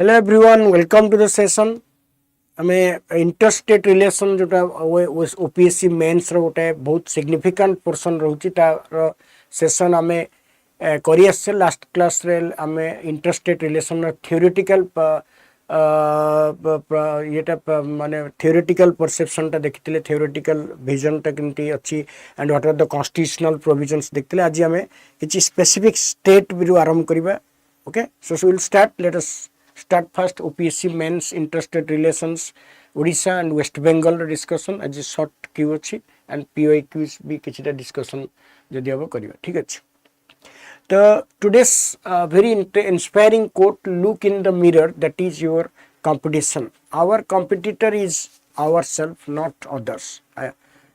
Hello everyone, welcome to the session. हमें interstate relation जोटा OPSC mains रो गोटे बहुत सिग्निफिकेंट पोर्शन रोची तार सेशन आमे करी आसे लास्ट क्लास रे आमे इंटरस्टेट रिलेशन रो थ्योरेटिकल येटा माने थ्योरेटिकल परसेप्शन ता देखितले थ्योरेटिकल विजन ता केमती अछि and what are the constitutional provisions देखितले आज आमे किछि स्पेसिफिक स्टेट बिरु आरंभ करिबा. Okay, so will start. Let us start first OPSC Mains Interstate Relations Odisha and West Bengal discussion as a short Q अच्छी and PYQs भी किसी टा discussion जदि अब करिवा. ठीक अछि. The today's very inspiring quote, look in the mirror, that is your competition. Our competitor is ourselves, not others.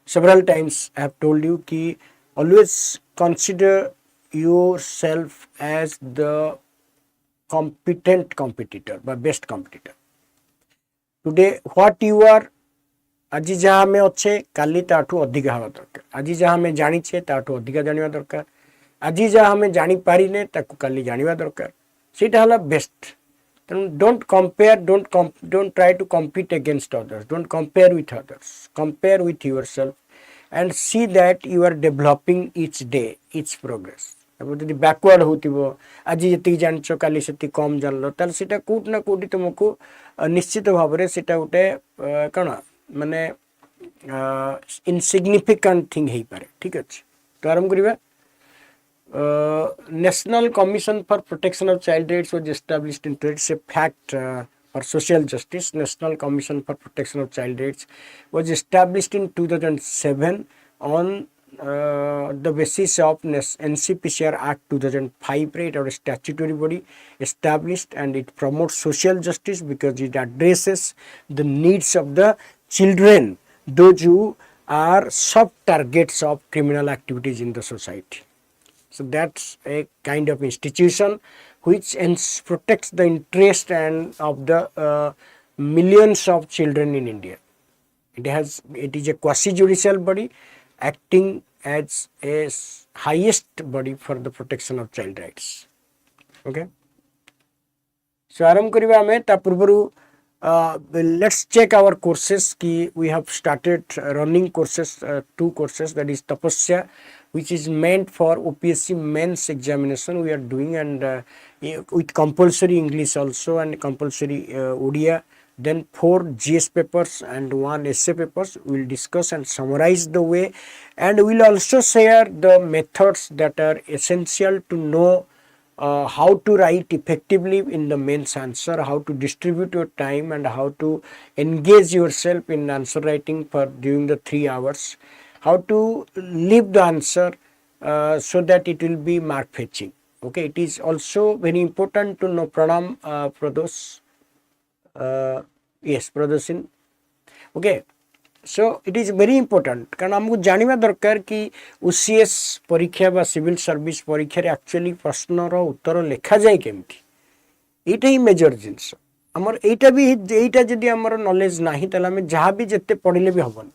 Several times I have told you कि always consider yourself as the competent competitor but best competitor. Today what you are, आज जहाँ हमें अच्छे काली ताठू अधिक हवा दरकार. आज जहाँ हमें जानी छे ताठू अधिक जानिवा दरकार. आज जहाँ हमें जानी पारी ने ताकू काली जानिवा दरकार. सीटा हला best. Don't compare, don't try to compete against others. Don't compare with others. Compare with yourself and see that you are developing each day, each progress. अब जदि बैकवर्ड होतिबो आज जति जानछ काली सति कम जानलो ताल सेटा कोट ना कोटी तुमको निश्चित भाव रे सेटा उटे कोन माने इनसिग्निफिकेंट थिंग हेई पारे. ठीक अछि. तो आरंभ करिबा. National Commission for Protection of Child Rights was established in it's a fact for social justice. National Commission for Protection of Child Rights was established in 2007 on the basis of NCPCR Act 2005. It is a statutory body established and it promotes social justice because it addresses the needs of the children, those who are sub targets of criminal activities in the society. So that's a kind of institution which protects the interest and of the millions of children in India. It is a quasi-judicial body acting as a highest body for the protection of child rights. Okay. So आरंभ करिबा हमें ता पूर्वरु let's check our courses ki we have started running courses, two courses, that is Tapasya, which is meant for OPSC Mains examination we are doing, and with compulsory English also and compulsory Odia. Then 4 GS papers and 1 essay papers. We will discuss and summarize the way, and we will also share the methods that are essential to know how to write effectively in the mains answer, how to distribute your time, and how to engage yourself in answer writing for during the 3 hours, how to leave the answer so that it will be mark fetching. Okay, it is also very important to know pranam prados. Yes, Pradosin. Okay, so it is very important कारण हमको जानिबा दरकार कि OCS परीक्षा बा civil service परीक्षा रे actually प्रश्न रो उत्तर लेखा जाय केमती. एटा ही मेजर जिंस हमर एटा जदी हमर नॉलेज नाही तला हम जहा भी जत्ते पढिले भी हबन.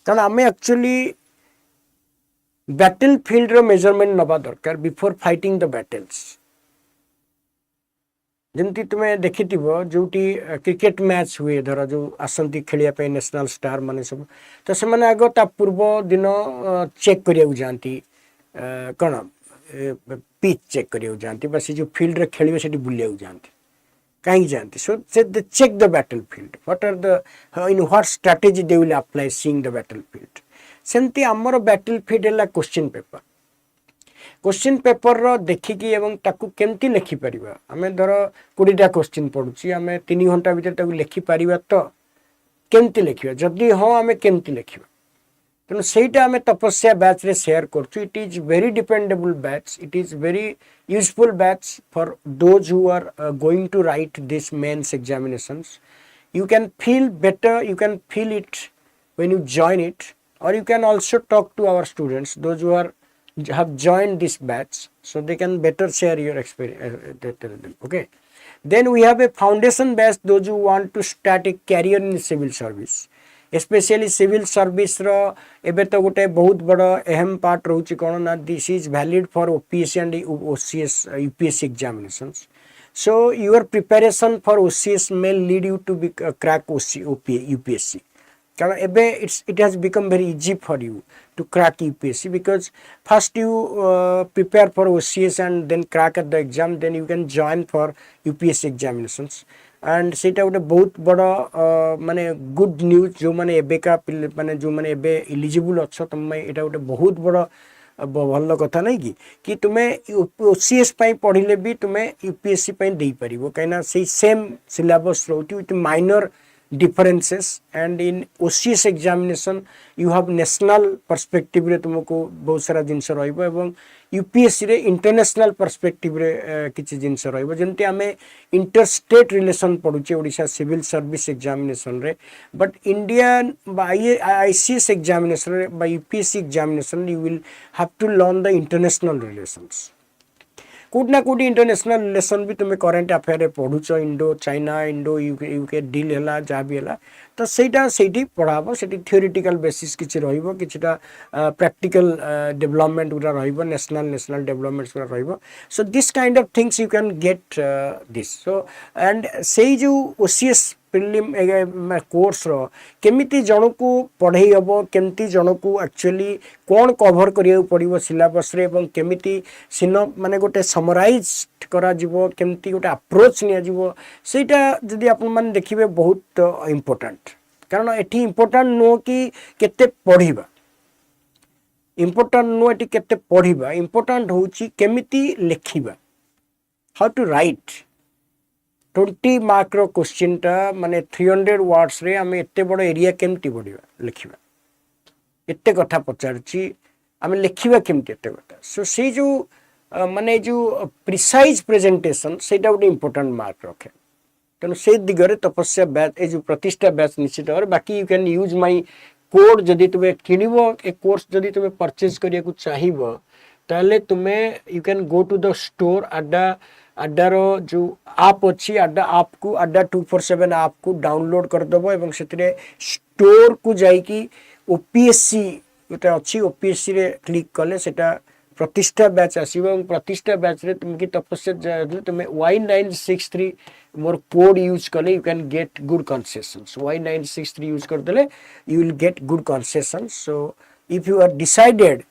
कारण हमें एक्चुअली बैटल फील्ड रो मेजरमेंट नबा दरकार बिफोर फाइटिंग द बैटल्स. जमती तुम्हें देखिथिबो जोटी क्रिकेट मैच हुए धर जो आसंती खेलिया पे नेशनल स्टार माने सब तो से माने आगो ता पूर्व दिन चेक करिया जानती कोन पिच चेक करिया जानती बस जो फील्ड रे खेलिबे सेठी बुलिया जानती काई जानती. So they check the battlefield, what are the in what strategy they will apply seeing the battlefield. सेंती हमर बैटल फील्ड है क्वेश्चन पेपर. क्वेश्चन पेपर रो देखिकी एवं ताकू केमती लिखि परिबा. हमें धर 20टा क्वेश्चन पढुची हमें 3 घंटा भीतर ताकू लिखि परिबा तो केमती लिखिबा जदी हो हमें केमती लिखिबा. तनो सेटा हमें तपस्या बैच रे शेयर करछु. It is very dependable batch. It is very useful batch for those who are going to write this mains examinations. You can feel better, you can feel it when you join it, or you can also talk to our students, those who have joined this batch, so they can better share your experience. Okay. Then we have a foundation batch, those who want to start a career in civil service. Especially civil service रो एबे तो गोटे बहुत बड़ा अहम part रहउची कोन ना, this is valid for OPSC and OCS UPSC examinations. So your preparation for OCS may lead you to crack UPSC. It has become very easy for you to crack UPSC because first you prepare for OCS and then crack at the exam, then you can join for UPSC examinations. And ସେଇଟା ଗୋଟେ ବହୁତ ବଡ଼ ମାନେ good news ଯେଉଁମାନେ ଏବେକା ମାନେ ଯେଉଁମାନେ ଏବେ ଇଲିଜିବୁଲ୍ ଅଛ ତୁମ ପାଇଁ ଏଇଟା ଗୋଟେ ବହୁତ ବଡ଼ ଭଲ କଥା ନାହିଁ କି ତୁମେ OCS ପାଇଁ ପଢ଼ିଲେ ବି ତୁମେ UPSC ପାଇଁ ଦେଇପାରିବ କାହିଁକିନା ସେଇ ସେମ୍ ସିଲାବସ୍ ରହୁଛି with minor differences, and in OCS examination you have national perspective रे तुमको बहुत सारा जिनस रहिबो एवं UPSC रे इंटरनेशनल पर्सपेक्टिव रे किछि जिनस रहिबो जेंति आमे इंटरस्टेट रिलेशन पढुचे ओडिशा सिविल सर्विस एग्जामिनेशन रे but Indian by ICS examination रे by UPSC examination you will have to learn the international relations. कोड ना कोड इंटरनेशनल रिलेशन भी तुम्हें करेंट अफेयर पढ़ुच Indo China Indo UK deal है जहाँ भी है तो सहीटा से पढ़ाब से थियोरिटिकल बेसिस किसी रहीटा प्रैक्टिकल डेवलपमेंट गुरा नेशनल डेवलपमेंट्स गुरा रहिबो so this kind of things you can get this so and से जो OCS प्रिलिम कोर्स रो केमिति जनकू पढ़ाई हम केमिति जनकू एक्चुअली कौन कवर करिया पड़िबो सिलेबस रे एवं केमिति सिनो माने गोटे समराइज करा जिवो केमिति गोटे अप्रोच निया जिवो सेटा जदि आपन माने देखिबे बहुत इम्पोर्टेंट कारण एठी इम्पोर्टेंट नो कि केते पढ़िबा इम्पोर्टेंट नो एठी केते पढ़िबा इम्पोर्टेंट होची केमिति लिखिबा हाउ टू राइट 20 मार्क रो क्वेश्चन टा माने 300 वर्ड्स रे आमे एते बड़ एरिया केमति पढ़िबा लिखिबा एते कथा पचारची आमे लिखिबा केमति एते कथा सो से जो माने जो प्रिसाइज प्रेजेंटेशन सेटा गोटे इम्पोर्टेंट मार्क रखे तेणु से दिगरे तपस्या बैच ए जो प्रतिष्ठा बैच निश्चित भाव बाकी you can use my code जदि तुम्हें किणव ए कोर्स जदि तुम्हें परचेज करिया को चाहिबो ताले तुम्हें you can go to the store अड्डार जो आप अच्छी अड्डा आप को अड्डा 247 आप को डाउनलोड कर दबो एवं सेतरे स्टोर को जाई कि OPSC गोटे अच्छी OPSC रे क्लिक कले सेटा प्रतिष्ठा बैच आसीबो एवं प्रतिष्ठा बैच रे तुम की तपस्या तुम्हें Y963 मोर कोड यूज कले you can get good concessions Y963 use कर देले you will get good concessions so if you are decided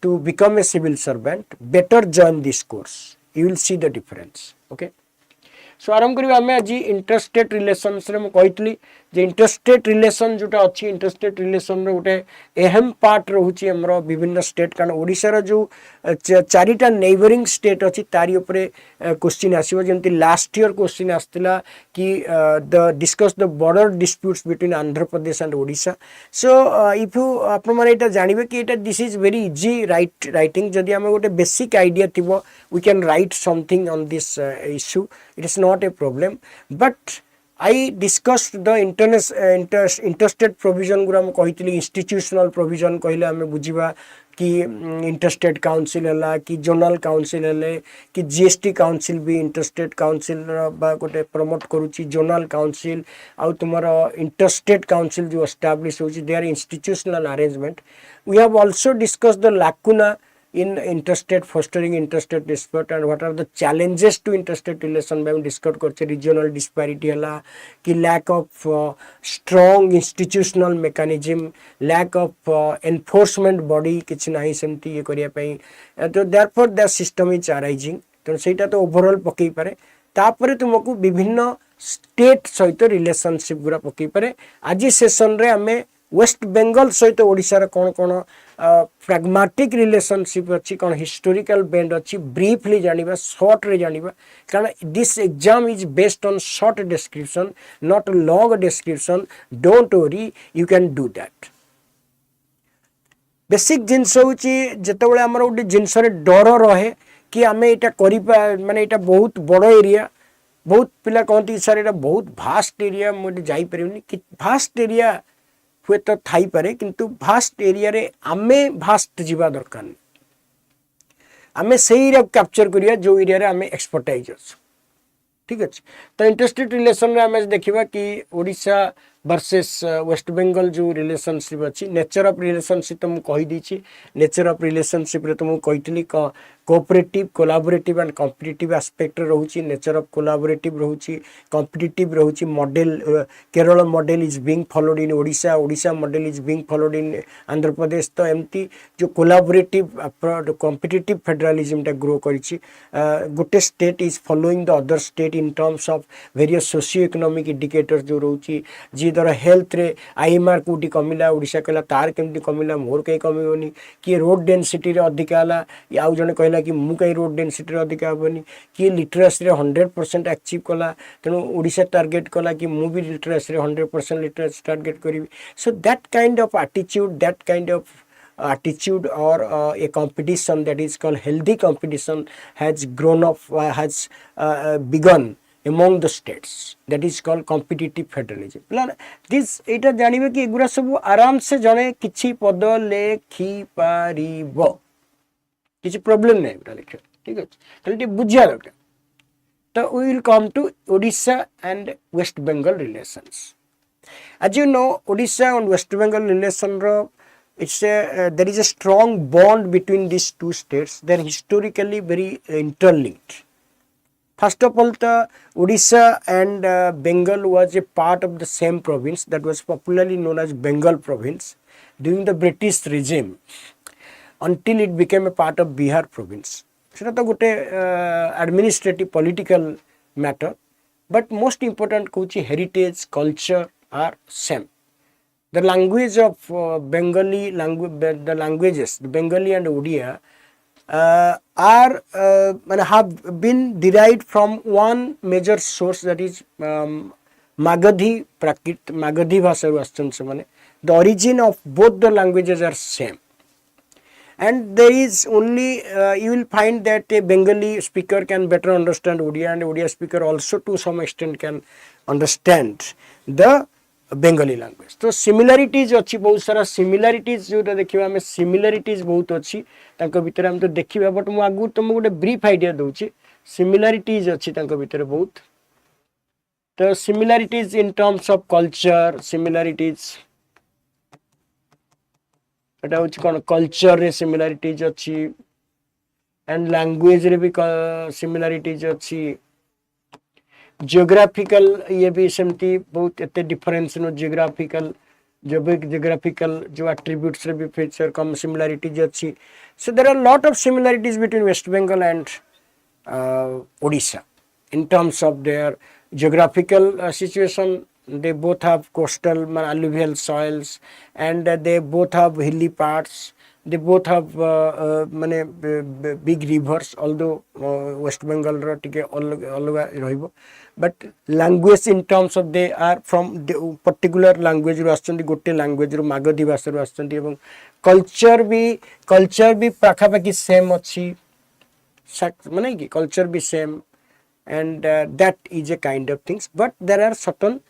to become a civil servant better join this course you will see the difference okay so आरंभ करिबा हमें आज interstate relations रे म कहितली जे interstate relation जोटा अछि इंटरस्टेट रिलेशन रे गोटे अहम पार्ट रहउची हमरो विभिन्न स्टेट कारण ओडिसा रो जो चारिटा नेबरिंग स्टेट अछि तारी ऊपर क्वेश्चन आसीबो जेंति लास्ट ईयर क्वेश्चन आस्तिला कि the discuss the border disputes between Andhra Pradesh and Odisha so if you आपन माने एटा जानिबे कि एटा this is very easy writing जदि हम गोटे बेसिक आइडिया थिबो we can write something on this issue it is not a problem but I discussed the interstate provision गुरा मैं कहितली institutional provision कहले हमें बुझिबा कि interstate council हला कि zonal council हले कि GST council भी interstate council बा गोटे प्रमोट करूची zonal council आउ तुम्हारा interstate council जो establish होची they are institutional arrangement we have also discussed the lacuna in interstate fostering interstate dispute and what are the challenges to interstate relation by discuss करछे regional disparity हला कि lack of strong institutional mechanism lack of enforcement body किछ नाही सेमती ये करिया पई तो therefore the system is arising तो सेटा तो ओवरऑल पकई पारे तापरे तुमको विभिन्न स्टेट सहित रिलेशनशिप गुरा पकई पारे आज सेशन रे हमें वेस्ट बेंगल सहित ओडिसा रे कोन कोन pragmatic relationship अच्छी कौन historical bend अच्छी briefly जानिबा short रे जानिबा कारण this exam is based on short description not long description don't worry you can do that basic जिनस होची जेतेबेले हमर ओडी जिनस रे डर रहे कि हमें एटा करि माने एटा बहुत बड़ एरिया बहुत पिला कहती सर एटा बहुत भास्ट एरिया मोटे जाई परिबनी कि भास्ट एरिया हुए तो थाई पारे किंतु भास्ट एरिया रे आमे भास्ट जीवा दरकार आमे सही रे कैप्चर करिया जो एरिया रे आमे एक्सपर्टाइज अछि ठीक अछि तो इंटरस्टेट रिलेशन रे आमे देखिबा कि ओडिशा वर्सेस वेस्ट बेंगल जो रिलेशनशिप अच्छी नेचर ऑफ रिलेशनशिप तो मुझे कही दीची नेचर ऑफ रिलेशनशिप रे तो मुझे कही cooperative collaborative and competitive aspect रहउची नेचर ऑफ कोलैबोरेटिव रहउची कॉम्पिटिटिव रहउची model Kerala model is being followed in Odisha Odisha model is being followed in Andhra Pradesh तो एमती जो कोलैबोरेटिव कॉम्पिटिटिव फेडरलिज्म टा ग्रो करिछि गोटे state is following the other state in terms of various socio economic indicators जो रहउची जी धर हेल्थ रे आईएमआर कोटी कमिला ओडिशा कहला तार केमती कमिला मोर कहीं कमिबनी कि रोड डेंसिटी रे अधिक हला आउ जने कहला कि मु कहीं रोड डेंसिटी रे अधिक हेबनी कि लिटरेसी रे 100% अचीव कला तेणु ओडिशा टार्गेट कला कि मु भी लिटरेसी रे 100% लिटरेसी टार्गेट करी so that kind of attitude that kind of attitude or a competition that is called healthy competition has grown up has begun among the states that is called competitive federalism this एटा जानिबे कि एगुरा सब आराम से जने किछि पद लेखि पारिबो किछि problem नै एटा लिख ठीक है खाली बुझिया दरकार तो we will come to Odisha and West Bengal relations as you know Odisha and West Bengal relation ro it's there is a strong bond between these two states they're historically very interlinked. First of all, the Odisha and Bengal was a part of the same province that was popularly known as Bengal province during the British regime until it became a part of Bihar province. So that was administrative political matter, but most important kuchi heritage culture are same. The language of Bengali language, the languages, the Bengali and Odia have been derived from one major source that is Magadhi Prakrit, Magadhi Bhasha semane. The origin of both the languages are same. And there is only, you will find that a Bengali speaker can better understand Odia and Odia speaker also to some extent can understand the Bengali language तो सिमिलारिटीज अच्छी बहुत सारा सिमिलारिटीज जो देखिबा हमें सिमिलारिटीज बहुत अच्छी तांको भितर हम तो देखिबा बट मु आगु तुमको गोटे ब्रीफ आइडिया दउची सिमिलारिटीज अच्छी तांको भितर बहुत तो सिमिलारिटीज इन टर्म्स ऑफ कल्चर सिमिलारिटीज एटा होची कोन कल्चर रे सिमिलारिटीज अच्छी एंड लैंग्वेज रे भी सिमिलारिटीज अच्छी जियोग्राफिकल ये भी सेमती बहुत एते डिफरेंस नो जियोग्राफिकल जो एट्रीब्यूट्स रे भी फीचर कम सिमिलरिटीज अच्छी so there are lot of similarities between West Bengal and Odisha in terms of their geographical situation. They both have coastal alluvial soils and they both have hilly parts. They both have big rivers, although West Bengal टिके अलग रहिबो, but language in terms of they are from the particular language रो आछंती गोटे language रो मागधी भाषा रो आछंती एवं culture भी पाखापाखि same अछि माने कि culture भी same and that is a kind of things, but there are certain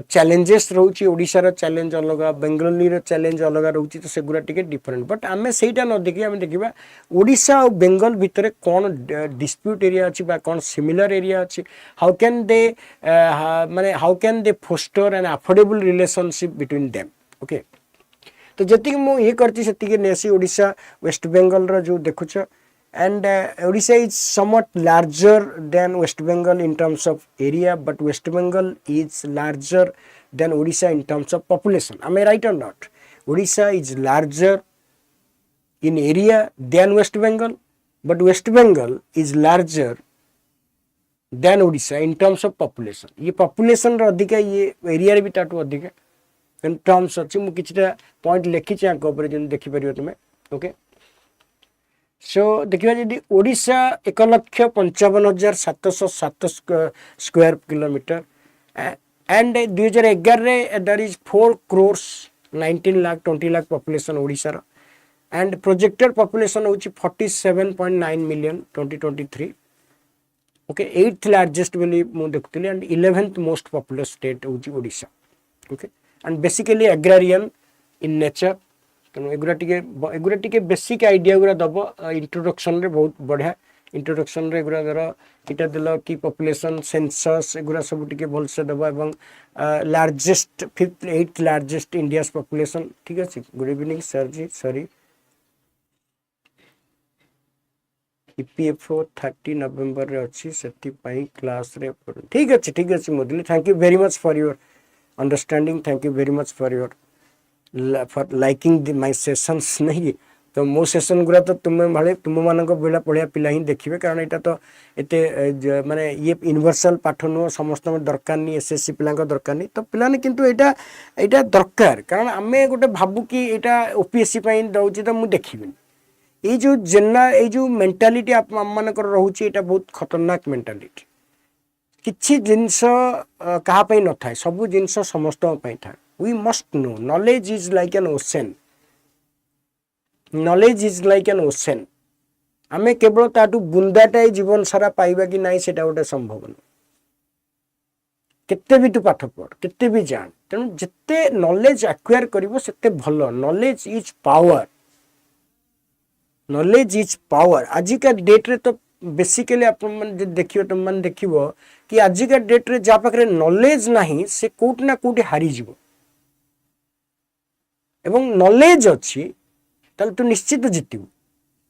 challenges रोची ओडिशा रो चैलेंज अलगा बेंगली रो चैलेंज अलगा रोची तो सेगुरा टिके डिफरेंट बट आमे सेटा न देखि आमे देखिबा ओडिशा और बेंगल भितरे कोन डिस्प्यूट एरिया अछि बा कोन सिमिलर एरिया अछि how can they foster an affordable relationship between them okay तो जति मु ये करछि सेति के नेसी ओडिशा वेस्ट बेंगल रो जो देखुछ and Odisha is somewhat larger than West Bengal in terms of area, but West Bengal is larger than Odisha in terms of population. Am I right or not? Odisha is larger in area than West Bengal, but West Bengal is larger than Odisha in terms of population. ये population रो अधिक है, ये area रे भी ताटू अधिक है. In terms of मु किछटा point लिखि छै आको ऊपर जन देखि परियो तुमे ओके सो देखिए जी ओडिशा 1,55,707 स्क्वायर किलोमीटर एंड 2011 रे there is 4 crores 19 lakh 20 lakh population Odisha रो एंड प्रोजेक्टेड पॉपुलेशन होची 47.9 मिलियन 2023 ओके 8th लार्जेस्ट वाली मु देखतली एंड 11th मोस्ट पॉपुलर स्टेट होची Odisha okay and basically agrarian in nature तेणु एगुरा टिके बेसिक आइडिया गुरा दब इंट्रोडक्शन रे बहुत बढ़िया इंट्रोडक्शन रे गुरा दर इटा दिल कि पॉपुलेशन सेंसस एगुरा सब टिके भल से दबा एवं largest 5th 8th largest India's population ठीक अछि गुड इवनिंग सर जी सॉरी ईपीएफओ 30 नवंबर रे अछि सेति पई क्लास रे ठीक अछि मोदली thank you very much for your understanding thank you very much for your for liking the my sessions नहीं तो मो सेशन गुरा तो तुम भाले तुम मानक बेला पढ़िया पिला ही देखिबे कारण एटा तो एते माने ये यूनिवर्सल पाठ नु समस्त दरकार नहीं एसएससी पिला दरकार नहीं तो पिला ने किंतु एटा एटा दरकार कारण आमे गोटे भाबु कि एटा ओपीएससी पई दउची तो मु देखिबिनी ये जो जेना ये जो मेंटालिटी आप मानकर रहउची एटा बहुत खतरनाक मेंटालिटी किछि जिंस कहा पई न थाए सब जिंस समस्त पई थाए we must know knowledge is like an ocean knowledge is like an ocean आमे केवल ताटू बुंदाटाई जीवन सारा पाइबा कि नाही सेटा गोटे संभव न केते भी तू पाठ पढ़ केते भी जान तेणु जिते नॉलेज एक्वायर करिवो सेते भलो knowledge is power knowledge is power आजिका डेट रे तो बेसिकली अपन देखियो तुम मन देखिबो कि आजिका डेट रे जा पाखरे नॉलेज नाही से कोट ना कोट हारी जीवो एवं नॉलेज अछि तल तू निश्चित जितिबो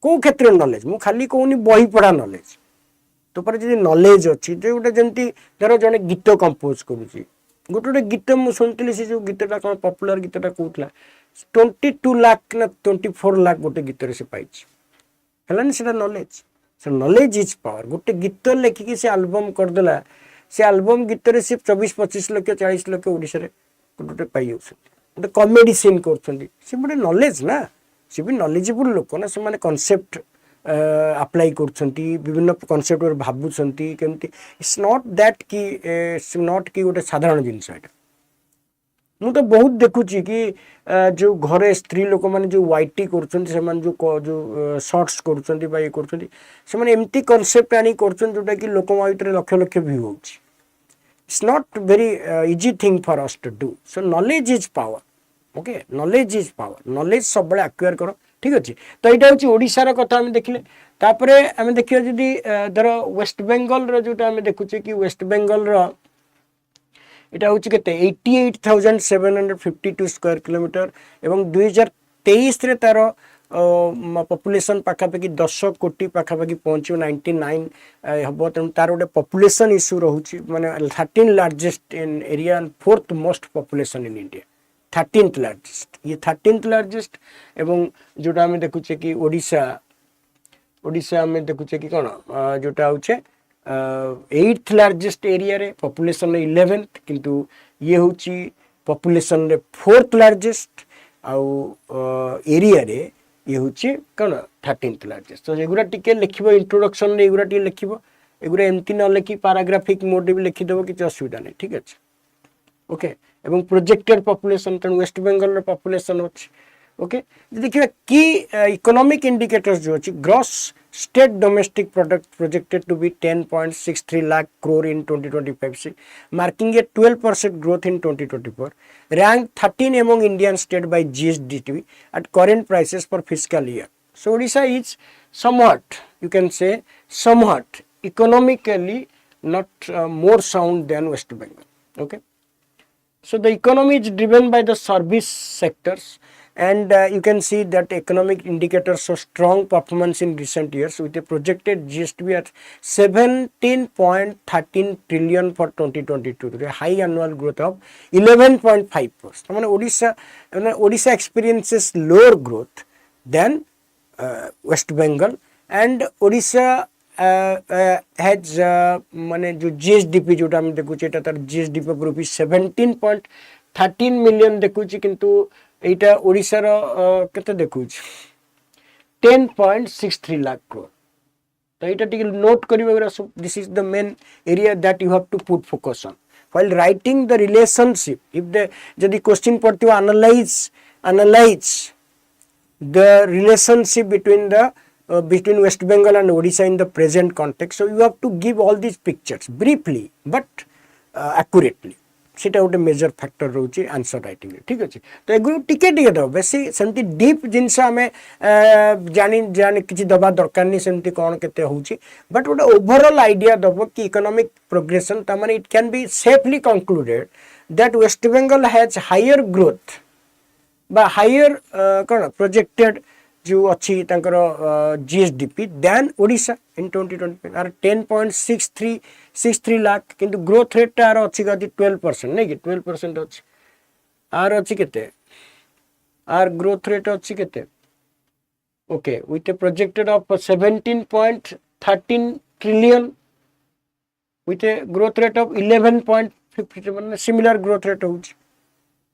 को क्षेत्र नॉलेज मु खाली कोनी बही पढ़ा नॉलेज तो पर जदी नॉलेज अछि जे गोटे जेंती धरो जने गीत कंपोज करूची गोटे गीत मु सुनतली से जो गीतटा कोन पॉपुलर गीतटा कोउतला 22 लाख ना 24 लाख गोटे गीत रे से पाइछ हलानी सेटा नॉलेज से नॉलेज इज पावर गोटे गीत लेखिकी से एल्बम कर देला से एल्बम गीत रे सिर्फ 24-25 लाख 40 लाख ओडिसा रे गोटे पाइ गोटे कॉमेडी सीन करछंदी से बडे नॉलेज ना से भी नॉलेजेबल लोक ना से माने कांसेप्ट अप्लाई करछंती विभिन्न कांसेप्ट और भाबुछंती केमती इट्स नॉट दैट कि इट्स नॉट कि गोटे साधारण जिंस एटा मु तो बहुत देखुची कि जो घरे स्त्री लोक माने जो वाईटी करछंती से मान जो शॉर्ट्स करछंती बा ये करछंती से माने एमती कांसेप्ट आनी करछन जोटा कि लोक माइतरे लक्ष लक्ष व्यू होची it's not very easy thing for us to do so knowledge is power okay knowledge is power knowledge सब बळे एक्वायर करो ठीक अछि तो एटा होची ओडिसा रा कथा हम देखले तापरे हम देखियो जदी धर वेस्ट बेंगल रो जोटा हम देखुचे कि वेस्ट बेंगल रो एटा होची केते 88,752 स्क्वायर किलोमीटर एवं 2023 रे तार पॉपुलेशन पाखापाखि 10 कोटी पाखापाखि पहुंचो 99 हबो त तार गोटे पॉपुलेशन इश्यू रहउची माने 13 largest in area and 4th most population in India 13th largest ये 13th लार्जेस्ट एवं जोटा हमें देखुचे कि ओडिशा ओडिशा में देखुचे कि कोन जोटा होचे 8th लार्जेस्ट एरिया रे पॉपुलेशन 11th किंतु ये होची पॉपुलेशन रे 4th लार्जेस्ट आउ एरिया रे ये होची कोन 13th लार्जेस्ट तो एगुरा टिके लिखिबो इंट्रोडक्शन रे एगुरा टिके लिखिबो एगुरा एमती न लिखि पैराग्राफिक मोड भी लिखि देबो कि असुविधा नहीं ठीक अछि ओके एवं प्रोजेक्टेड पॉपुलेशन तन वेस्ट बेंगल रो पॉपुलेशन अछि ओके देखिए की इकोनॉमिक इंडिकेटर्स जो अछि gross state domestic product projected to be 10.63 lakh crore in 2025 से marking a 12% growth in 2024 rank 13 among Indian state by GSDP at current prices for fiscal year so Odisha is somewhat you can say somewhat economically not more sound than West Bengal okay so the economy is driven by the service sectors and you can see that economic indicators show strong performance in recent years with a projected GST at 17.13 trillion for 2022 with a high annual growth of 11.5%. I mean, Odisha experiences lower growth than West Bengal and Odisha has माने जो GSDP जोटा हम देखुचे एटा तार GSDP group 17.13 million देखुची किंतु एटा ओडिसा रो केते देखुची 10.63 lakh crore तो एटा tick note करिबा this is the main area that you have to put focus on while writing the relationship if the जदी क्वेश्चन पढ़तियो analyze the relationship between West Bengal and Odisha in the present context so you have to give all these pictures briefly but accurately সেটা গোটে major factor রয়েছে answer writing ঠিক আছে। তো এগুলো টিকে টিকে দেব বেশি সেমতি ডিপ জিনিস আমি জানি জানি কিছু দেবা দরকার নেই সেমতি কোণ কেতে হচ্ছে বট গোটে ওভরঅল আইডিয়া দেব কি ইকোনমিক প্রোগ্রেসন তার মানে it can be safely concluded that West Bengal has higher growth বা হাইयर কোণ প্রজেক্টেড जो अच्छी GSDP than Odisha in 2020 are 10.63 lakh किंतु ग्रोथ रेट टा आर अच्छी कति 12% नहीं कि 12% अच्छी आर अच्छी केते आर ग्रोथ रेट अच्छी केते okay with A projected of 17.13 trillion with a growth rate of 11.50 माने सिमिलर ग्रोथ रेट होउची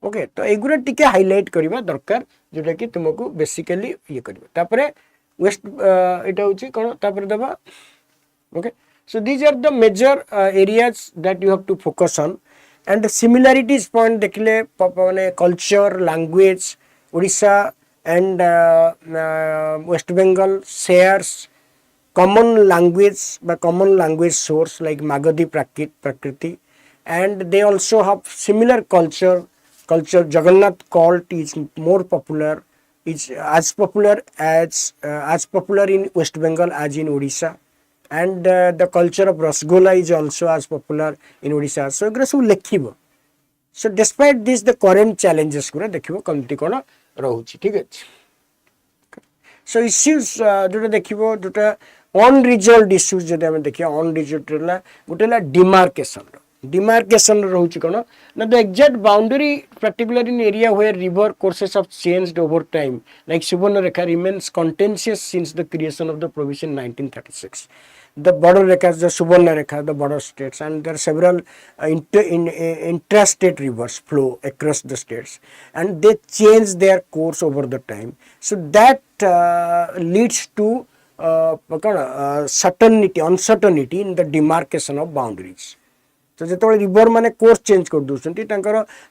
ओके तो एगुरा टिके हाईलाइट करबा दरकार जोटा कि तुमको बेसिकली ये करबा तापरे वेस्ट एटा होची कोन तापरे दबा okay so these are the major areas that you have to focus on and similarities point देखले माने culture language Odisha and West Bengal shares common language by common language source like Magadhi Prakriti and they also have similar culture Jagannath cult is more popular is as popular in West Bengal as in Odisha and the culture of Rasgola is also as popular in Odisha so egra सब lekhibo so despite this the current challenges गुरा देखिबो कमति कोन रहुची ठीक अछि so issues जोटा देखिबो जोटा अनरिजल्वड issues जदि हम देखिया अनरिजल्वड गोटेला demarcation रोचे कौन ना the exact boundary particular in area where river courses of changed over time like Subarnarekha remains contentious since the creation of the provision 1936 the border rekas the subarnarekha the border states and there are several intrastate rivers flow across the states and they change their course over the time so that leads to uncertainty in the demarcation of boundaries तो जो river माने course change कर दूसरी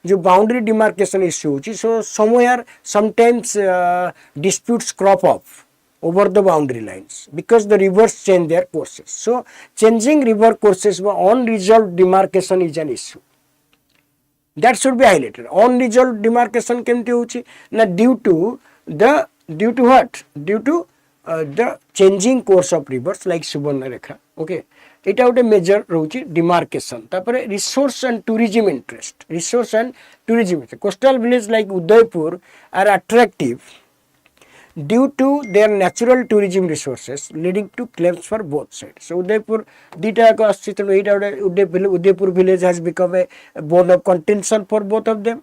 जो boundary demarcation issue होची so somewhere sometimes disputes crop up over the boundary lines because the rivers change their courses so changing river courses by unresolved demarcation is an issue that should be highlighted unresolved demarcation kemti hochi na due to what due to the changing course of rivers like Subarnarekha okay এটা ଗୋଟେ major রয়েছে demarcation তারপরে resource and tourism interest coastal village like Udaipur আর attractive due to their natural tourism resources leading to claims for both sides so udaipur dita ko aschi to eita udaipur village has become a bone of contention for both of them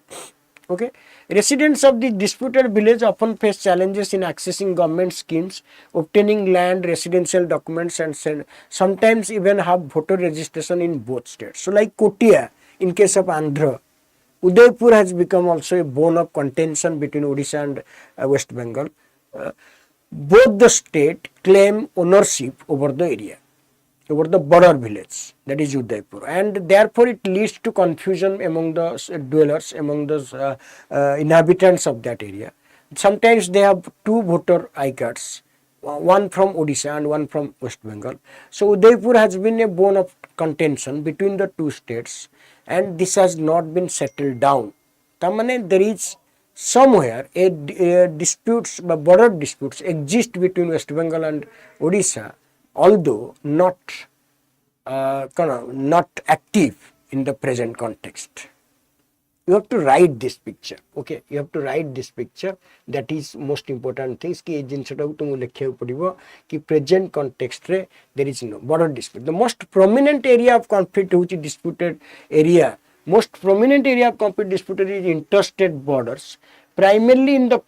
okay residents of the disputed village often face challenges in accessing government schemes obtaining land residential documents and sometimes even have voter registration in both states so like Kotia in case of Andhra Udaipur has become also a bone of contention between Odisha and West Bengal both the state claim ownership over the area over the border village that is Udaipur and therefore it leads to confusion among the dwellers among the inhabitants of that area sometimes they have two voter ID cards one from Odisha and one from West Bengal so Udaipur has been a bone of contention between the two states and this has not been settled down tamane there is somewhere a disputes border disputes exist between West Bengal and Odisha although not active in the present context you have to write this picture okay you have to write this picture that is most important things ki ei jinsota ko tumu lekhiya padibo ki present context re there is no border dispute the most prominent area of conflict which is disputed area most prominent area of conflict disputed is interstate borders primarily in the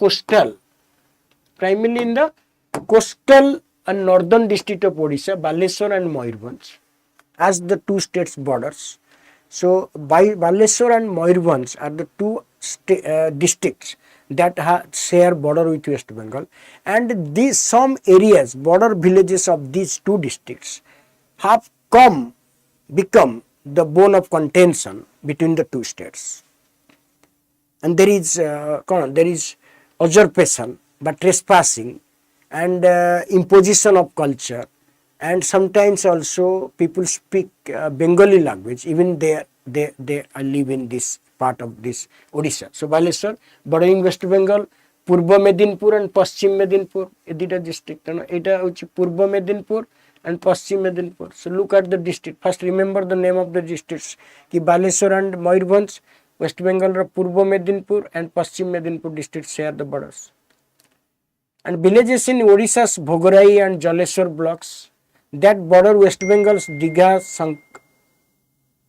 coastal and northern district of Odisha Baleshwar and Mayurbhanj as the two states borders so Baleshwar and Mayurbhanj are the two districts that share border with West Bengal and these some areas border villages of these two districts have become the bone of contention between the two states and there is usurpation but trespassing and imposition of culture and sometimes also people speak Bengali language, even they live in this part of this Odisha. So Baleshwar, bordering West Bengal, Purba Medinpur and Paschim Medinpur, e dita district. Eta hochi Purba Medinpur and Paschim Medinpur. So look at the district. First remember the name of the districts. Ki Baleshwar and Mayurbhanj, West Bengal ra Purba Medinpur and Paschim Medinpur districts share the borders. And villages in Odisha's Bhogarai and Jaleshwar blocks that border West Bengal's Digha,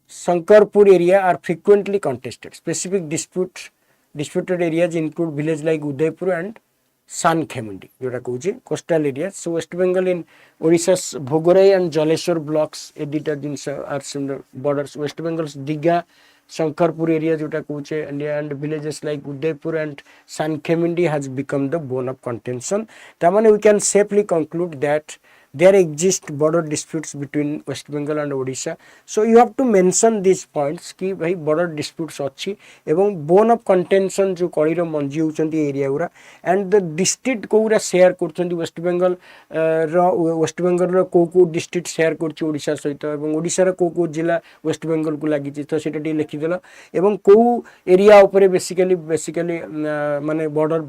Sankarpur area are frequently contested. Specific disputed areas include villages like Udaipur and Sankhemundi, jota kohuche coastal areas. So West Bengal in Odisha's Bhogarai and Jaleshwar blocks, e dita jinsa are similar borders. West Bengal's Digha, Sankarpur area jota kohuche and villages like Udaipur and Sankhemundi has become the bone of contention. Tamane we can safely conclude that there exist border disputes between West Bengal and Odisha. So you have to mention these points कि भाई border disputes अच्छी एवं bone of contention जो कड़ीर मंजी होचंती area गुरा and the district को गुरा share करचंती West Bengal रो को district share करची ओडिशा सहित एवं ओडिशा रो को जिला West Bengal को लागिची तो सेटा टी लिखि देला एवं को एरिया ऊपर बेसिकली माने border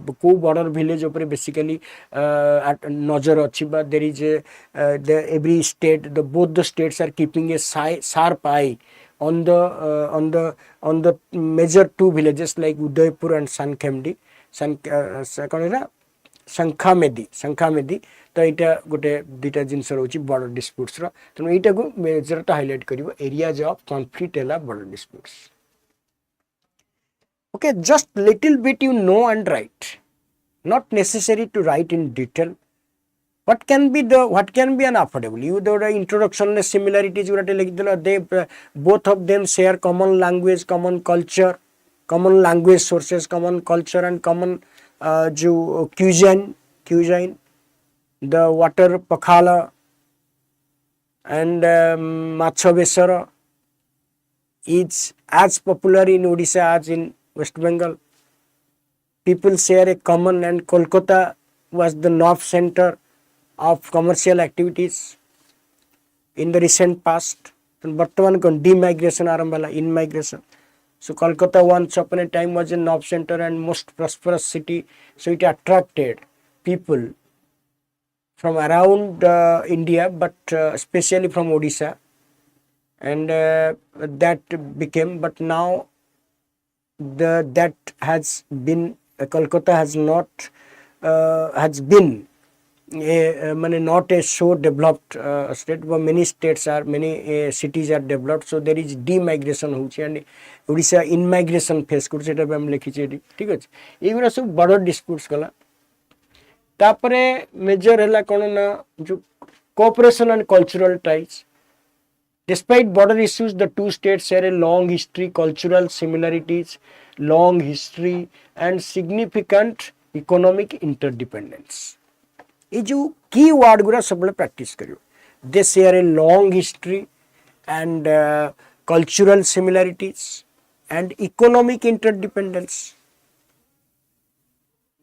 village ऊपर बेसिकली नजर अच्छी बा there is a every state, both the states are keeping a sharp eye on the major two villages like Udaipur and Sankhemundi, Sankhamedi. तो इटा गोटे दुटा जिनस रोची border disputes रो तो इटा को मेजर टा हाईलाइट करिवो areas of conflict एला border disputes. Okay, just little bit you know and write, not necessary to write in detail. What can be an affordable? You the introduction similarities they both of them share common language, common culture, common language sources, common culture and common cuisine, the water pakhala and macho besara is as popular in Odisha as in West Bengal. People share a common, and Kolkata was the north center of commercial activities in the recent past. And Bartaman kon demigration arambala, in-migration. So Kolkata once upon a time was a north center and most prosperous city. So it attracted people from around India, but especially from Odisha. And that became, but now that has been, Kolkata has not, has been not a so developed state, but many states are, many cities are developed, so there is demigration होची and Odisha in-migration face करছে এটা আমি লিখিছি এটি ঠিক আছে এইগুলা সব বড় ডিসপুটস গলা তারপরে মেজর হলা কোন না যে cooperation and cultural ties. Despite border issues, the two states share a long history, cultural similarities, long history and significant economic interdependence. ये जो की वर्ड गुरा सब लोग प्रैक्टिस करियो. They share a long history and cultural similarities and economic interdependence.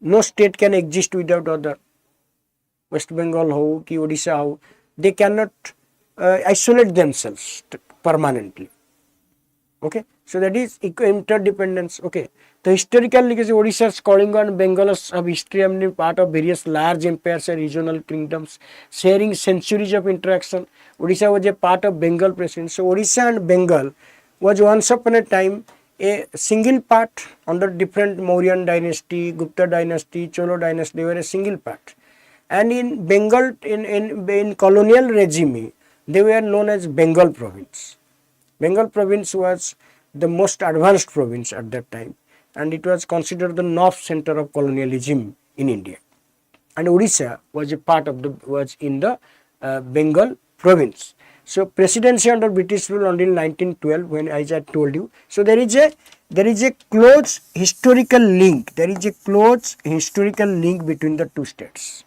No state can exist without other. West Bengal हो कि Odisha हो, they cannot isolate themselves permanently. Okay, so that is interdependence. Okay, the historical legacy Odisha's Kalinga and Bengal's have history and part of various large empires and regional kingdoms sharing centuries of interaction. Odisha was a part of Bengal presidency. So Odisha and Bengal was once upon a time a single part under different Mauryan dynasty, Gupta dynasty, Cholo dynasty. They were a single part. And in Bengal, in colonial regime, they were known as Bengal province. Bengal province was the most advanced province at that time, and it was considered the north center of colonialism in India. And Odisha was a part of was in the Bengal province. So presidency under British rule until 1912, when as I told you. So there is a close historical link. There is a close historical link between the two states.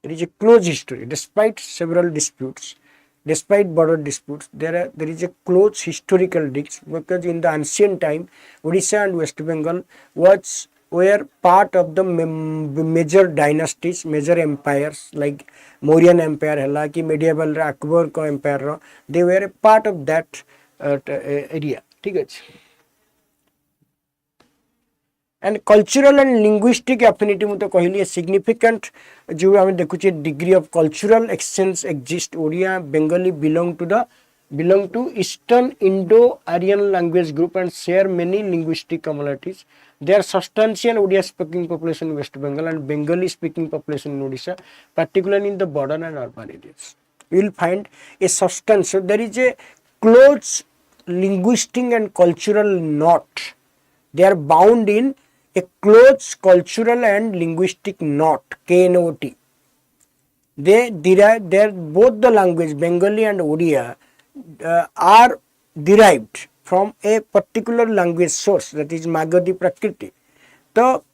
There is a close history, despite several disputes, despite border disputes. There is a close historical link, because in the ancient time, Odisha and West Bengal was were part of the major dynasties, major empires like Mauryan Empire hela ki medieval Akbar ko empire ro, they were a part of that area. ठीक है. And cultural and linguistic affinity मुझे कहली a significant जो हमें देखुचे degree of cultural exchange exist. Odia Bengali belong to Eastern Indo-Aryan language group and share many linguistic commonalities. There are substantial Odia speaking population in West Bengal and Bengali speaking population in Odisha, particularly in the border and urban areas. You will find a substance. So there is a close linguistic and cultural knot. They are bound in a close cultural and linguistic knot, KNOT. They derive, both the language Bengali and Odia are derived from a particular language source, that is Magadhi Prakriti. So,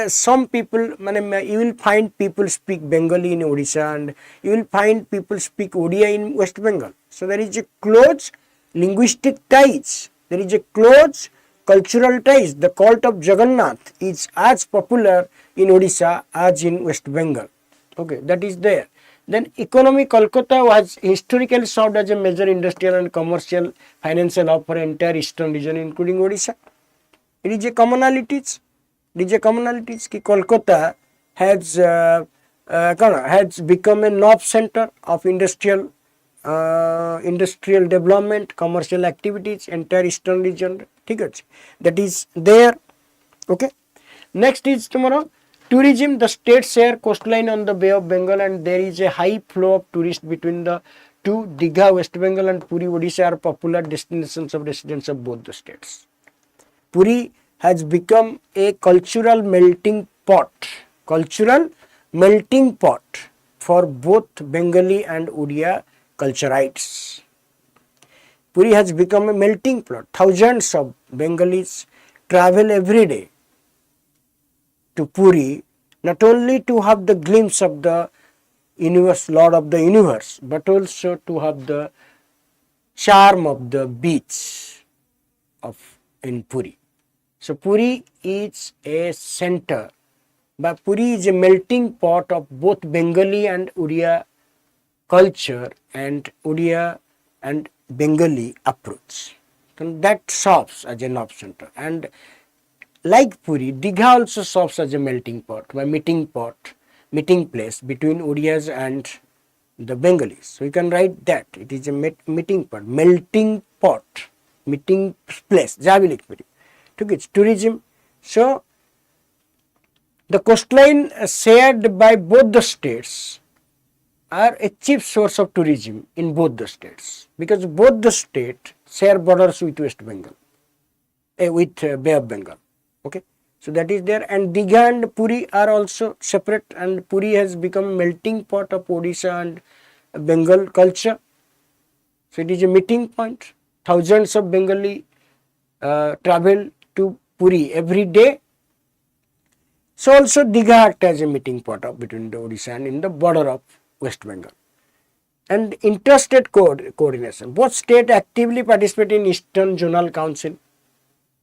some people, you will find people speak Bengali in Odisha and you will find people speak Odia in West Bengal. So there is a close linguistic ties. There is a close cultural ties. The cult of Jagannath is as popular in Odisha as in West Bengal. Okay, that is there. Then economy, Kolkata was historically served as a major industrial and commercial financial hub for entire eastern region including Odisha. It is a commonalities. Ki Kolkata has become a knob center of industrial development, commercial activities, entire eastern region. That is there. Okay. Next is tomorrow tourism. The state share coastline on the Bay of Bengal and there is a high flow of tourists between the two. Digha, West Bengal and Puri, Odisha are popular destinations of residents of both the states. Puri has become a cultural melting pot for both Bengali and Odia culturites. Puri has become a melting pot. Thousands of Bengalis travel every day to Puri, not only to have the glimpse of the universe, Lord of the universe, but also to have the charm of the beach in Puri. So Puri is a center, but Puri is a melting pot of both Bengali and Odia culture and Odia and Bengali approach. So that serves as a knob center. And like Puri, Digha also serves as a melting pot, a meeting place between Odias and the Bengalis. So you can write that. It is a meeting pot, melting pot, meeting place. Tourism. So the coastline shared by both the states are a chief source of tourism in both the states because both the states share borders with West Bengal, with Bay of Bengal. Okay, so that is there. And Digha and Puri are also separate, and Puri has become a melting pot of Odisha and Bengal culture. So it is a meeting point. Thousands of Bengali travel to Puri every day. So also Digha acts as a meeting pot between the Odisha and in the border of West Bengal. And interstate coordination. Both states actively participate in Eastern Zonal Council.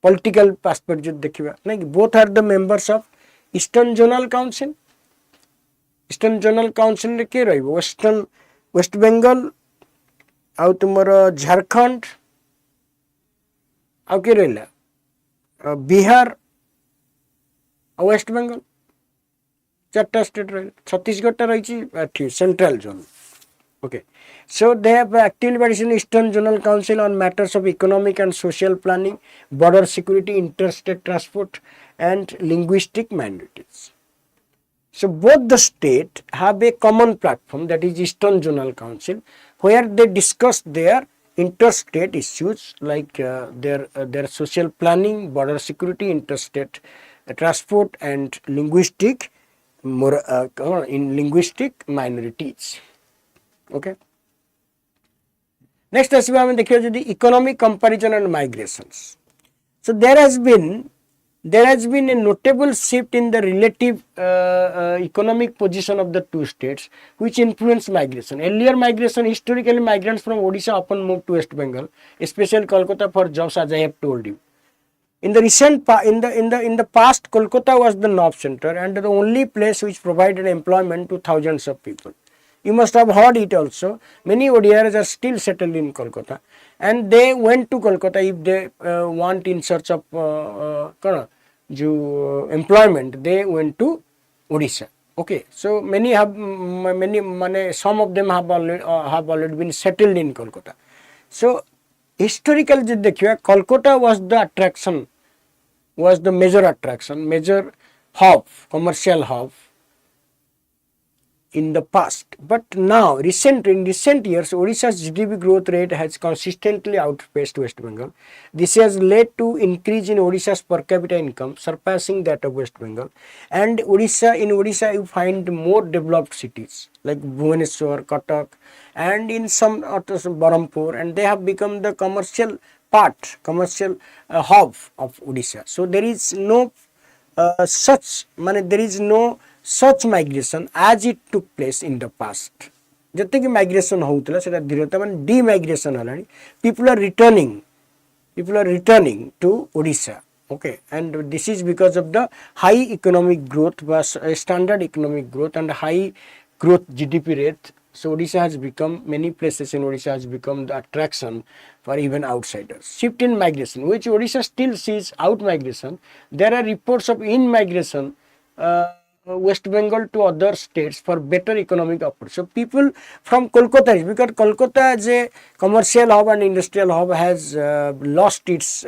Political perspective देखिबा नहीं, both are the members of Eastern Zonal Council. Eastern Zonal Council रे के रही West Bengal आउ तुमरो झारखंड आउ के रहिला बिहार और वेस्ट बेंगल चारटा स्टेट रही, छत्तीसगढ़ टा रही central zone. Okay, so they have actively participated in Eastern Zonal Council on matters of economic and social planning, border security, interstate transport, and linguistic minorities. So both the states have a common platform, that is Eastern Zonal Council, where they discuss their interstate issues like their social planning, border security, interstate transport, and linguistic minorities. Okay. Next, as we have the economic comparison and migrations. So there has been a notable shift in the relative economic position of the two states, which influenced migration. Earlier migration, historically migrants from Odisha often moved to West Bengal, especially Kolkata for jobs, as I have told you. In the past, Kolkata was the north center and the only place which provided employment to thousands of people. You must have heard it also. Many ODIs are still settled in Kolkata, and they went to Kolkata if they want in search of employment. They went to Odisha. Okay, so some of them have already been settled in Kolkata. So historical जो देखिए Kolkata was the major attraction, major hub, commercial hub in the past. But now, in recent years, Odisha's GDP growth rate has consistently outpaced West Bengal. This has led to increase in Odisha's per capita income, surpassing that of West Bengal. And in Odisha, you find more developed cities like Bhubaneswar, Cuttack, and in some Berhampur, and they have become the commercial hub of Odisha. So there is no such migration as it took place in the past. जते कि migration होउतला सेटा धीरे माने demigration हलानी. People are returning to Odisha. Okay, and this is because of the high economic growth, standard economic growth and high growth GDP rate. So Odisha has become, many places in Odisha has become the attraction for even outsiders. Shift in migration, which Odisha still sees out migration. There are reports of in migration West Bengal to other states for better economic opportunity. So people from Kolkata, because Kolkata as a commercial hub and industrial hub has lost its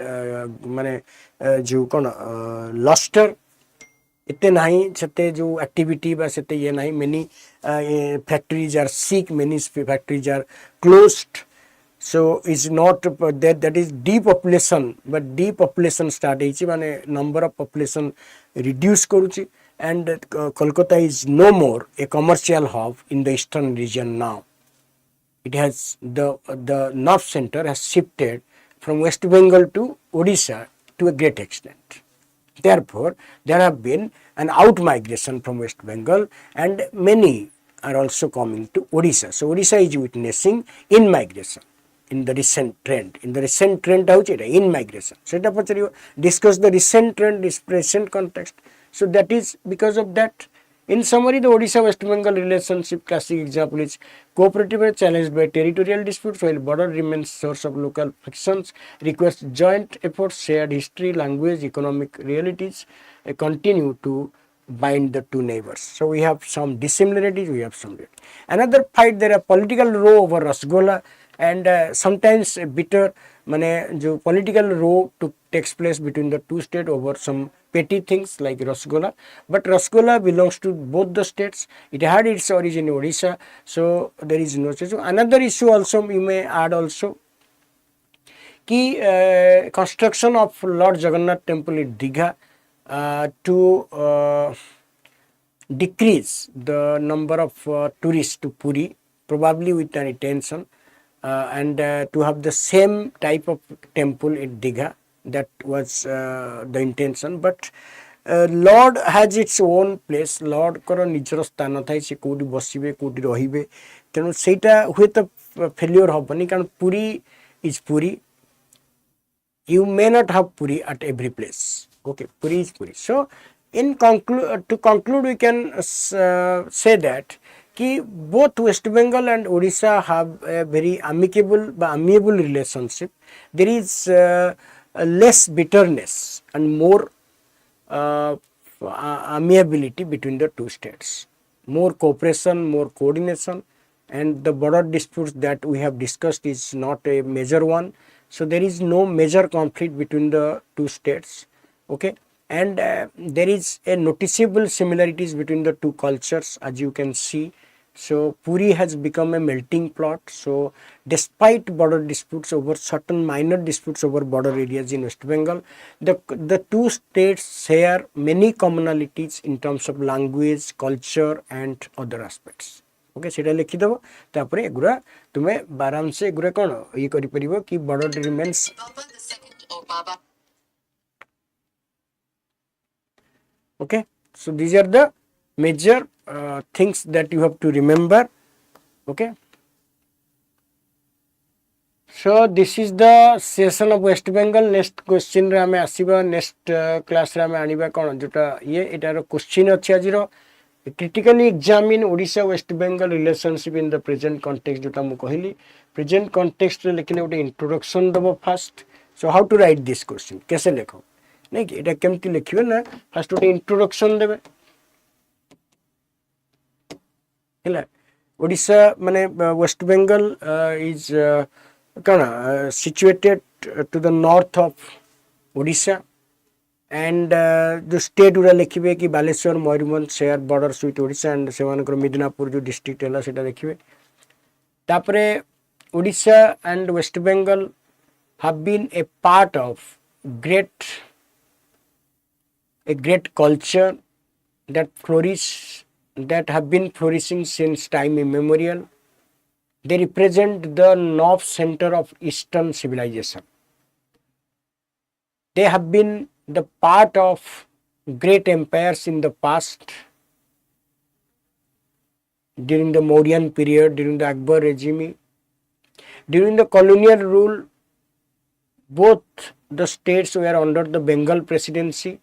luster. इतने नहीं सेते जो activity बा सेते ये नहीं. Many factories are sick, many factories are closed. So it's not that is depopulation, but depopulation start ହେଇଛି माने number of population reduce କରୁଛି, and Kolkata is no more a commercial hub in the eastern region now. It has the north center has shifted from West Bengal to Odisha to a great extent. Therefore, there have been an out migration from West Bengal, and many are also coming to Odisha. So Odisha is witnessing in migration in the recent trend. In the recent trend, in migration. So discuss the recent trend, this present context. So that is because of that. In summary, the Odisha-West Bengal relationship classic example is cooperative and challenged by territorial disputes, while border remains source of local frictions, requires joint efforts, shared history, language, economic realities, continue to bind the two neighbors. So we have some dissimilarities, we have some. Another fight, there are political row over Rasgola, and sometimes a bitter political row takes place between the two states over some petty things like Rasgola. But Rasgola belongs to both the states. It had its origin in Odisha, so there is no change. Another issue also you may add also, construction of Lord Jagannath temple in Digha to decrease the number of tourists to Puri, probably with an intention, and to have the same type of temple in Digha. That was the intention, but Lord has its own place. Lord koro nijor sthana thai, se kodi basibe kodi rahibe, tenu seita hueto failure hobani karon Puri is Puri. You may not have Puri at every place. Okay, Puri is Puri. So to conclude, we can say that both West Bengal and Odisha have a very amiable relationship. There is less bitterness and more amiability between the two states. More cooperation, more coordination, and the border disputes that we have discussed is not a major one. So there is no major conflict between the two states. Okay, and there is a noticeable similarities between the two cultures, as you can see. So Puri has become a melting pot. So despite border disputes over certain minor disputes over border areas in West Bengal, the two states share many commonalities in terms of language, culture and other aspects. Okay, सेटा लिखि दबो तापरे एगुरा तुमे आराम से एगुरा कोन ये करि परिबो कि border remains. Okay, so these are the major things that you have to remember. Okay, So this is the session of West Bengal. Next question रे आमे आसीबा next class रे आमे आनिबा कोन जोटा ये एटार question अछि आजिरो critically examine Odisha West Bengal relationship in the present context जोटा मु कहली present context रे लेकिन गोटे introduction दबो first. So how to write this question कैसे लिखो नहीं कि एटा केमति लिखिबे ना first गोटे introduction देबे ହେଲା Odisha माने West Bengal is situated to the north of Odisha and जो स्टेट गुरा लिखिबे कि Baleshwar Mayurbhanj share borders with Odisha and सेमानकर मिदनापुर जो डिस्ट्रिक्ट है सेटा देखिबे तापरे Odisha and West Bengal have been a part of a great culture that have been flourishing since time immemorial. They represent the north center of Eastern civilization. They have been the part of great empires in the past, during the Mauryan period, during the Akbar regime. During the colonial rule, both the states were under the Bengal presidency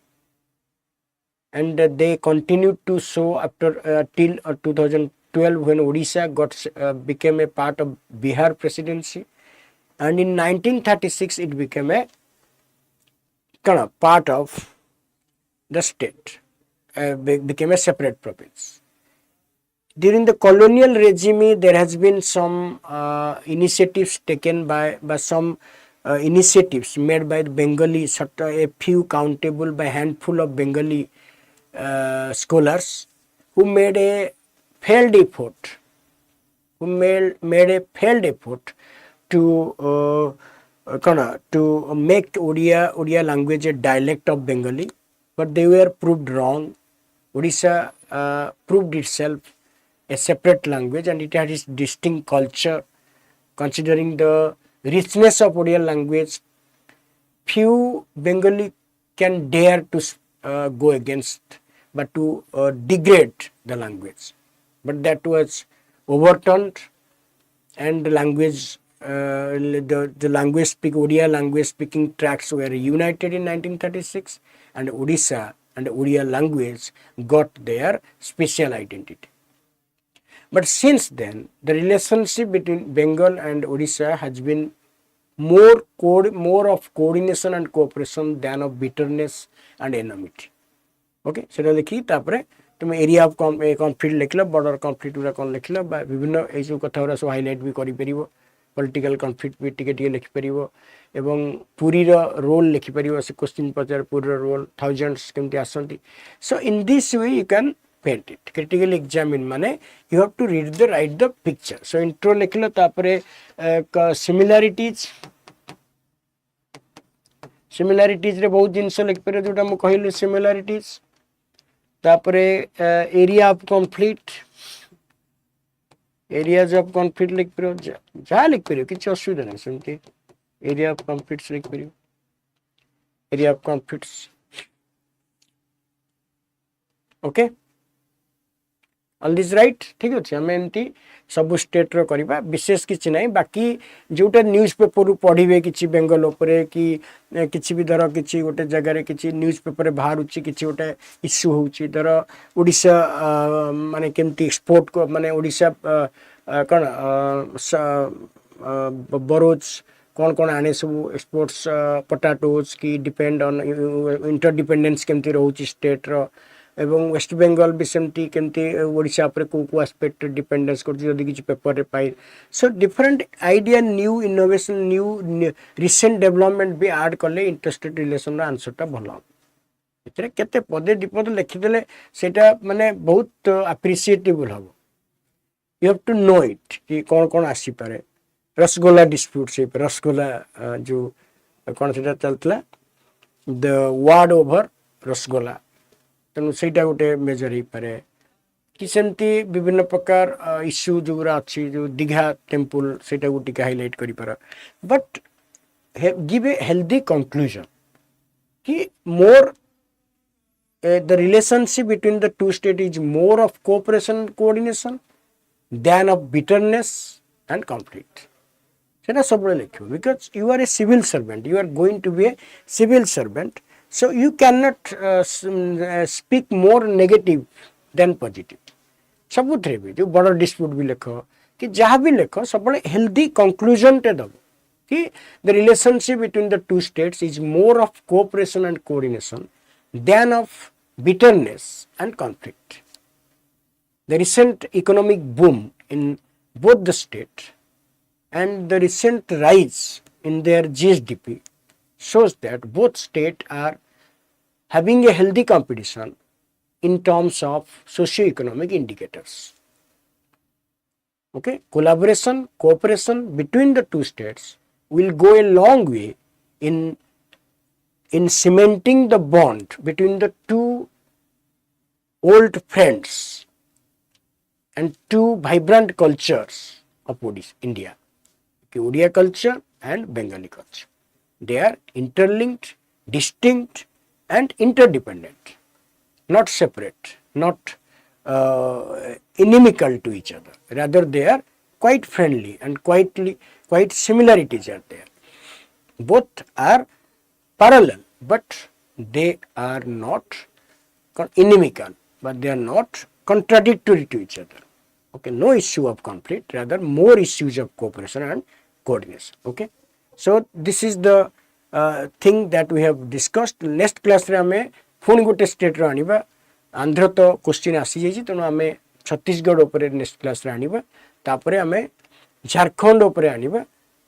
and they continued to so after till 2012 when Odisha became a part of Bihar presidency, and in 1936 it became a part of the state, became a separate province. During the colonial regime, there has been some initiatives taken by some initiatives made by the Bengali, a few countable by handful of Bengali scholars who made a failed effort, to make Odia language a dialect of Bengali, but they were proved wrong. Odisha proved itself a separate language and it had its distinct culture. Considering the richness of Odia language, few Bengali can dare to go against, but to degrade the language. But that was overturned, and the language, Odia language speaking tracts were united in 1936, and Odisha and Odia language got their special identity. But since then, the relationship between Bengal and Odisha has been more of coordination and cooperation than of bitterness and enmity. Okay, सेटा लिखी तापरे तुम area of conflict लिखल, border conflict गुरा कौन लिखल, विभिन्न ए सब कथा गुरा सब हाइलाइट भी करि परिबो, पॉलिटिकल कॉन्फ्लिक्ट भी टिके लिखि परिबो एवं पुरी रो रोल लिखि परिबो, से क्वेश्चन पचार पुरी रो रोल थाउजेंड्स केमति आसंती. So in this way you can paint it. Critically examine माने you have to write the picture. So intro लिखल तापरे similarities रे बहुत जिनस लिख पर जोटा मु कहली similarities, तापरे area of conflict, areas of conflict लिख पर जहाँ लिख पर किसी असुविधा नहीं सेमती एरिया ऑफ कॉन्फ्लिक्ट्स लिख पर area of conflicts. Okay, all this right. ठीक अच्छे आम एमती सब स्टेट रो करिबा, विशेष किछि नहीं. बाकी जोटा न्यूज पेपर पढ़िबे किछि बेंगल उपरे कि किछि भी धर किछि गोटे जगह रे किछि न्यूज पेपर बाहरुछि किछि गोटे इश्यू होउछि, धर ओडिशा माने केमती एक्सपोर्ट को माने ओडिशा कोन बरोज कौन कौन आने सब एक्सपोर्ट्स पोटाटोज की डिपेंड ऑन इंटरडिपेंडेंस केमती रोची स्टेट रो, एवं वेस्ट बेंगल भी सेमती केमती ओडिशा पर को एस्पेक्ट डिपेंडेंस कर जदि किछि पेपर रे पाई. So different idea, new innovation, new recent development भी ऐड करले इंटरस्टेट रिलेशन रो आंसर टा भलो. एतरे केते पदे दिपद लिखि देले सेटा माने बहुत एप्रिशिएटेबल हबो. You have to know it कि कौन कौन आसी पारे. रसगोला डिस्प्यूट से रसगोला जो कौन से चलता द वार्ड ओवर रसगोला, तेणु सहीटा गोटे मेजर हो पारे कि सेमती विभिन्न प्रकार इश्यू जो अच्छी जो दीघा टेम्पल सेटा को टिके हाइलाइट करि पार, but give a healthy conclusion कि more the relationship between the two state is more of cooperation coordination than of bitterness and conflict. सेटा सब लिखिबो because you are a civil servant, you are going to be a civil servant, so you can not speak more negative than positive. सबुथरे भी जो बड़ dispute भी लिख कि जहाँ भी लिख सब हेल्दी कंक्लूजन टे दब कि the relationship between the two states is more of cooperation and coordination than of bitterness and conflict. The recent economic boom in both the state and the recent rise in their GSDP shows that both states are having a healthy competition in terms of socio-economic indicators. Okay, collaboration, cooperation between the two states will go a long way in cementing the bond between the two old friends and two vibrant cultures of India, Odia culture and Bengali culture. They are interlinked, distinct and interdependent, not separate, not inimical to each other. Rather they are quite friendly and quite similarities are there. Both are parallel, but they are not inimical, but they are not contradictory to each other. Okay, no issue of conflict, rather more issues of cooperation and coordination. Okay, so this is the thing that we have discussed. Next class रे हमें पुणी गोटे state रो आनिबा, आंध्र तो question आसी जाइछि तेणु आमे छत्तीसगढ़ उपरे नेक्स्ट क्लास रे आनिबा, तापरे आमे झारखंड उपरे आनिबा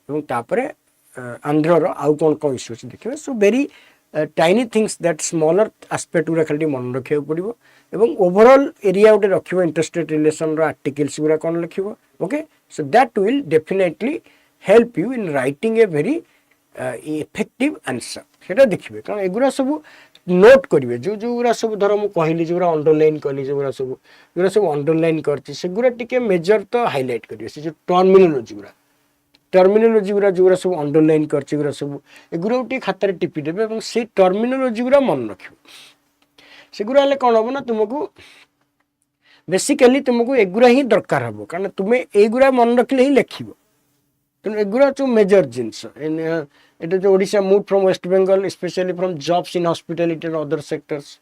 एवं तापरे आंध्र रो आउ कोन कोन इश्यूज देखिबा. So very tiny things that smaller aspect गुरा खाली मन रखिया पड़िबो एवं ओवरऑल एरिया उटे रखिबो इंटरस्टेट रिलेशन रो आर्टिकल्स गुरा कोन लिखिबो. Okay, so that will definitely help you in writing a very effective answer. सेटा देखिबे कारण एगुरा सब नोट करिवे जो जोगुरा सब धर मु कहली जोगुरा अंडरलाइन कली जोगुरा सब अंडरलाइन करछि सेगुरा टिके मेजर तो हाइलाइट करिवे. से जो टर्मिनोलॉजी गुरा जोगुरा सब अंडरलाइन करछि गुरा सब एगुरा उठी खातारे टिपि देबे एवं से टर्मिनोलॉजी गुरा मन रखिबो. सेगुरा ले कोन हबो ना तुमको बेसिकली तुमको एगुरा ही दरकार हबो कारण तुमे एगुरा मन रखले ही लिखिबो. तेणु एगुरा जो मेजर जिनस it is Odisha move from West Bengal specially from jobs in hospitality and other sectors.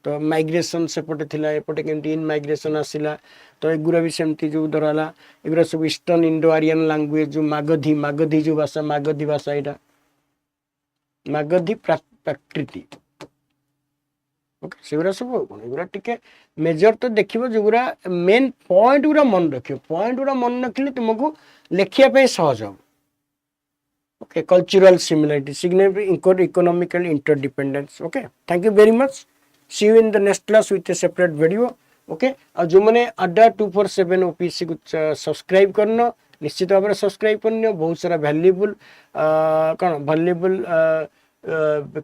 तो माइग्रेशन सेपटे थिला एपटे केमती इन माइग्रेशन आसिला तो एगुरा भी सेमती जो धराला एगुरा सब ईस्टर्न इंडो आरियन लैंग्वेज जो मागधी जो भाषा मागधी भाषा एटा मागधी प्राकृति. ओके, सेगुरा सब कोन एगुरा टिके मेजर तो देखिबो जोगुरा मेन पॉइंट गुरा मन रखियो. पॉइंट गुरा मन रखिले तुमको लेखिया पे सहज हो. Okay, cultural similarity, significant economical interdependence. Okay, thank you very much. See you in the next class with a separate video. Okay, और जो मैंने अड्डा 247 OPSC को सब्सक्राइब करना निश्चित भाव में सब्सक्राइब करना. बहुत सारा वैल्यूएबल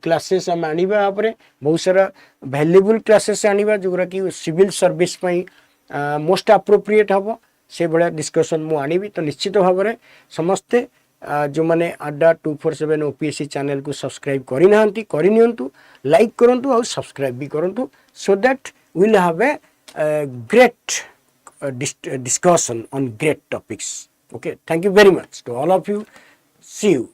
क्लासेस आम आनिबा आपरे बहुत सारा वैल्यूएबल क्लासेस आनिबा जोगरा कि सिविल सर्विस पई मोस्ट अप्रोप्रिएट हबो से बड़ा डिस्कशन मु आनिबी. तो निश्चित भाव में समस्ते जो मैंने अड्डा 247 OPSC चैनल को सब्सक्राइब करि नाहंती करि नियंतु, लाइक करंतु और सब्सक्राइब भी करंतु सो that will have a great discussion on great topics. Okay, thank you very much to all of you. See you.